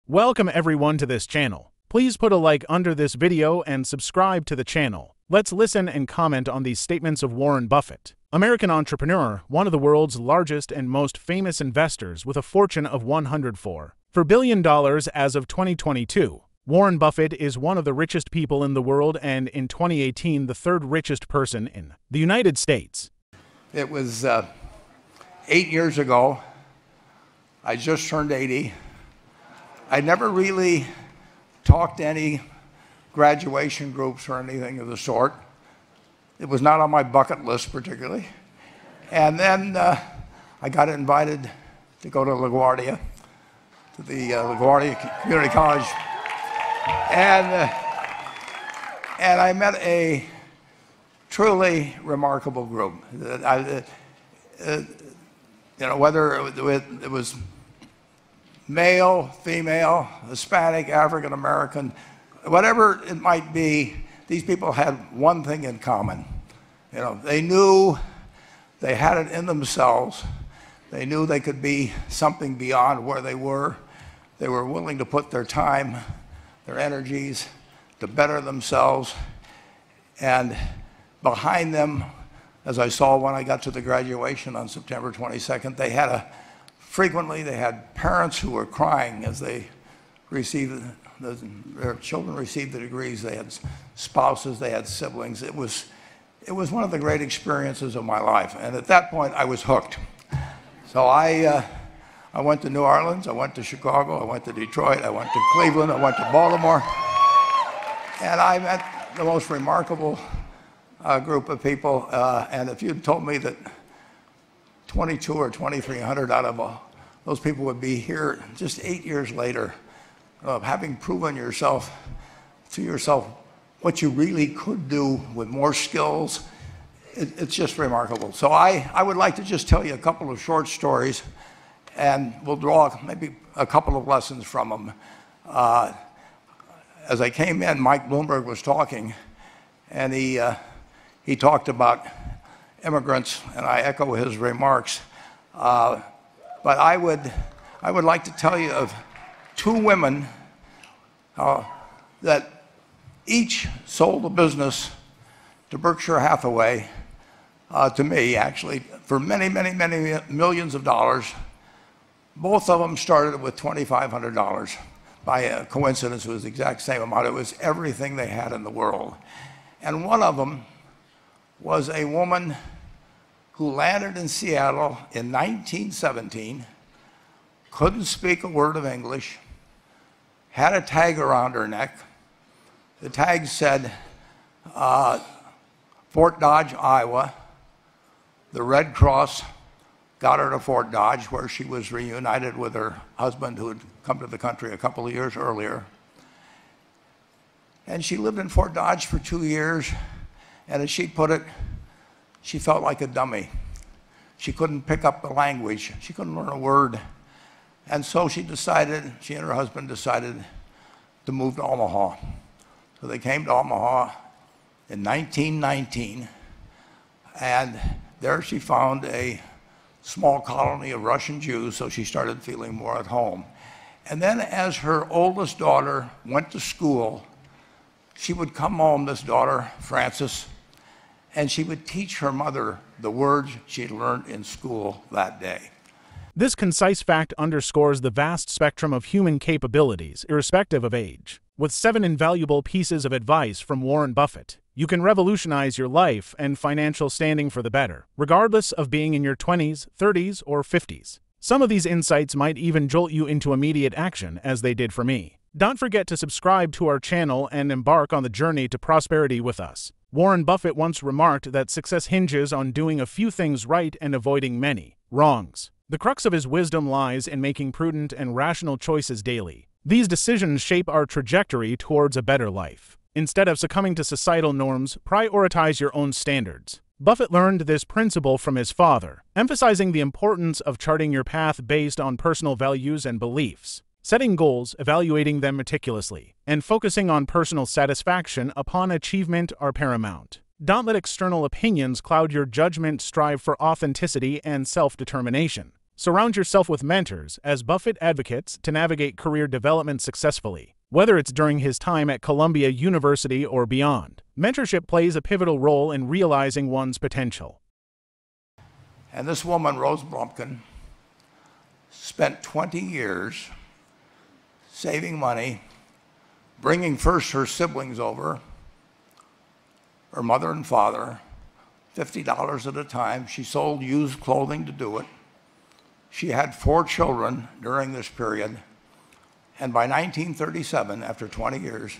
Welcome everyone to this channel. Please put a like under this video and subscribe to the channel. Let's listen and comment on these statements of Warren Buffett, American entrepreneur, one of the world's largest and most famous investors with a fortune of $104 billion as of 2022. Warren Buffett is one of the richest people in the world and in 2018 the third richest person in the United States. It was 8 years ago. I just turned 80. I never really talked to any graduation groups or anything of the sort. It was not on my bucket list particularly. And then I got invited to go to LaGuardia, to the LaGuardia Community College. And I met a truly remarkable group. Whether it was male, female, Hispanic, African American, whatever it might be, these people had one thing in common. They knew they had it in themselves. They knew they could be something beyond where they were. They were willing to put their time, their energies to better themselves. And behind them, as I saw when I got to the graduation on September 22nd, they had parents who were crying as they received their children received the degrees. They had spouses, they had siblings. It was one of the great experiences of my life. And at that point, I was hooked. So I went to New Orleans, I went to Chicago, I went to Detroit, I went to Cleveland, I went to Baltimore. And I met the most remarkable group of people. And if you'd told me that 2,200 or 2,300 out of those people would be here just 8 years later, having proven to yourself what you really could do with more skills, it's just remarkable. So I would like to just tell you a couple of short stories, and we'll draw maybe a couple of lessons from them. As I came in, Mike Bloomberg was talking, and he talked about immigrants, and I echo his remarks. But I would like to tell you of two women that each sold a business to Berkshire Hathaway, to me actually, for many, many, many millions of dollars. Both of them started with $2,500. By a coincidence, it was the exact same amount. It was everything they had in the world. And one of them was a woman who landed in Seattle in 1917, couldn't speak a word of English, had a tag around her neck. The tag said, Fort Dodge, Iowa. The Red Cross got her to Fort Dodge, where she was reunited with her husband who had come to the country a couple of years earlier. And she lived in Fort Dodge for 2 years, and as she put it, she felt like a dummy. She couldn't pick up the language. She couldn't learn a word. And so she and her husband decided to move to Omaha. So they came to Omaha in 1919, and there she found a small colony of Russian Jews, so she started feeling more at home. And then as her oldest daughter went to school, she would come home, this daughter, Frances, and she would teach her mother the words she'd learned in school that day. This concise fact underscores the vast spectrum of human capabilities, irrespective of age. With 7 invaluable pieces of advice from Warren Buffett, you can revolutionize your life and financial standing for the better, regardless of being in your 20s, 30s, or 50s. Some of these insights might even jolt you into immediate action, as they did for me. Don't forget to subscribe to our channel and embark on the journey to prosperity with us. Warren Buffett once remarked that success hinges on doing a few things right and avoiding many wrongs. The crux of his wisdom lies in making prudent and rational choices daily. These decisions shape our trajectory towards a better life. Instead of succumbing to societal norms, prioritize your own standards. Buffett learned this principle from his father, emphasizing the importance of charting your path based on personal values and beliefs. Setting goals, evaluating them meticulously, and focusing on personal satisfaction upon achievement are paramount. Don't let external opinions cloud your judgment. Strive for authenticity and self-determination. Surround yourself with mentors, as Buffett advocates, to navigate career development successfully. Whether it's during his time at Columbia University or beyond, mentorship plays a pivotal role in realizing one's potential. And this woman, Rose Blumpkin, spent 20 years saving money, bringing first her siblings over, her mother and father, $50 at a time. She sold used clothing to do it. She had 4 children during this period. And by 1937, after 20 years,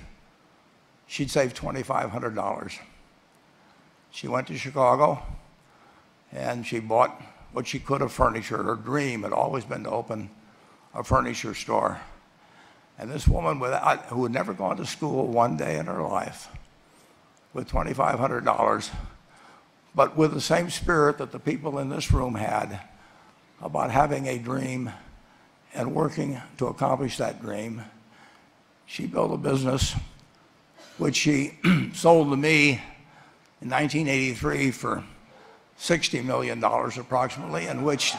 she'd saved $2,500. She went to Chicago and she bought what she could of furniture. Her dream had always been to open a furniture store. And this woman who had never gone to school one day in her life, with $2,500, but with the same spirit that the people in this room had about having a dream and working to accomplish that dream, she built a business which she sold to me in 1983 for $60 million approximately, and which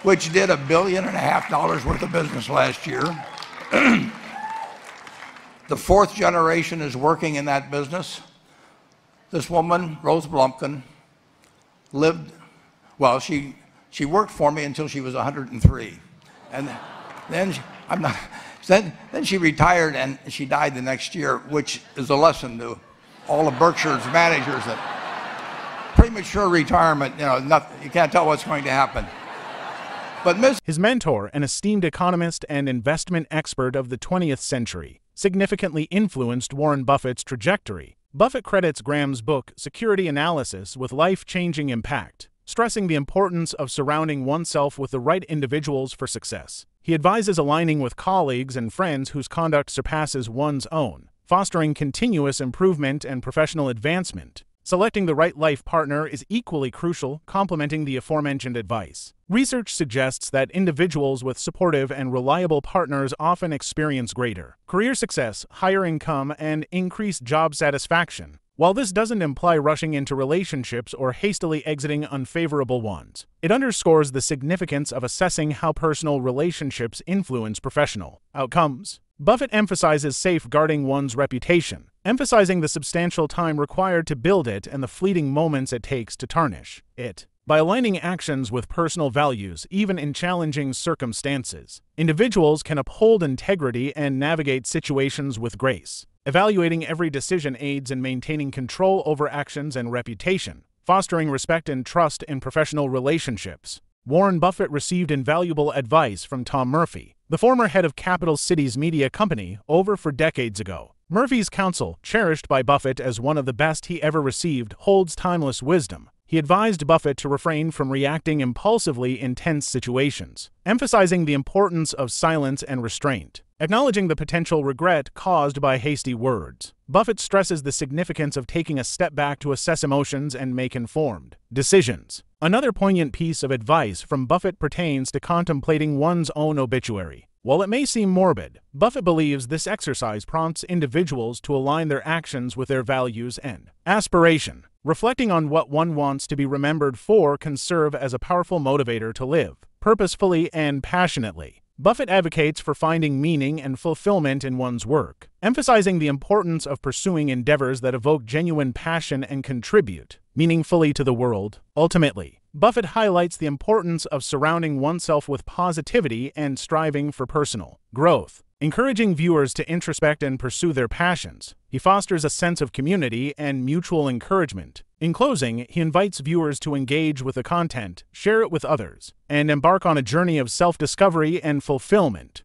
did $1.5 billion worth of business last year. The 4th generation is working in that business. This woman, Rose Blumpkin, she worked for me until she was 103. And then then she retired and she died the next year, which is a lesson to all of Berkshire's managers that premature retirement, you can't tell what's going to happen. But his mentor, an esteemed economist and investment expert of the 20th century, significantly influenced Warren Buffett's trajectory. Buffett credits Graham's book, Security Analysis, with life-changing impact, stressing the importance of surrounding oneself with the right individuals for success. He advises aligning with colleagues and friends whose conduct surpasses one's own, fostering continuous improvement and professional advancement. Selecting the right life partner is equally crucial, complementing the aforementioned advice. Research suggests that individuals with supportive and reliable partners often experience greater career success, higher income, and increased job satisfaction. While this doesn't imply rushing into relationships or hastily exiting unfavorable ones, it underscores the significance of assessing how personal relationships influence professional outcomes. Buffett emphasizes safeguarding one's reputation, emphasizing the substantial time required to build it and the fleeting moments it takes to tarnish it. By aligning actions with personal values, even in challenging circumstances, individuals can uphold integrity and navigate situations with grace. Evaluating every decision aids in maintaining control over actions and reputation, fostering respect and trust in professional relationships. Warren Buffett received invaluable advice from Tom Murphy, the former head of Capital Cities Media Company, over 4 decades ago. Murphy's counsel, cherished by Buffett as one of the best he ever received, holds timeless wisdom. He advised Buffett to refrain from reacting impulsively in tense situations, emphasizing the importance of silence and restraint. Acknowledging the potential regret caused by hasty words, Buffett stresses the significance of taking a step back to assess emotions and make informed decisions. Another poignant piece of advice from Buffett pertains to contemplating one's own obituary. While it may seem morbid, Buffett believes this exercise prompts individuals to align their actions with their values and aspiration. Reflecting on what one wants to be remembered for can serve as a powerful motivator to live purposefully and passionately. Buffett advocates for finding meaning and fulfillment in one's work, emphasizing the importance of pursuing endeavors that evoke genuine passion and contribute meaningfully to the world. Ultimately, Buffett highlights the importance of surrounding oneself with positivity and striving for personal growth. Encouraging viewers to introspect and pursue their passions, he fosters a sense of community and mutual encouragement. In closing, he invites viewers to engage with the content, share it with others, and embark on a journey of self-discovery and fulfillment.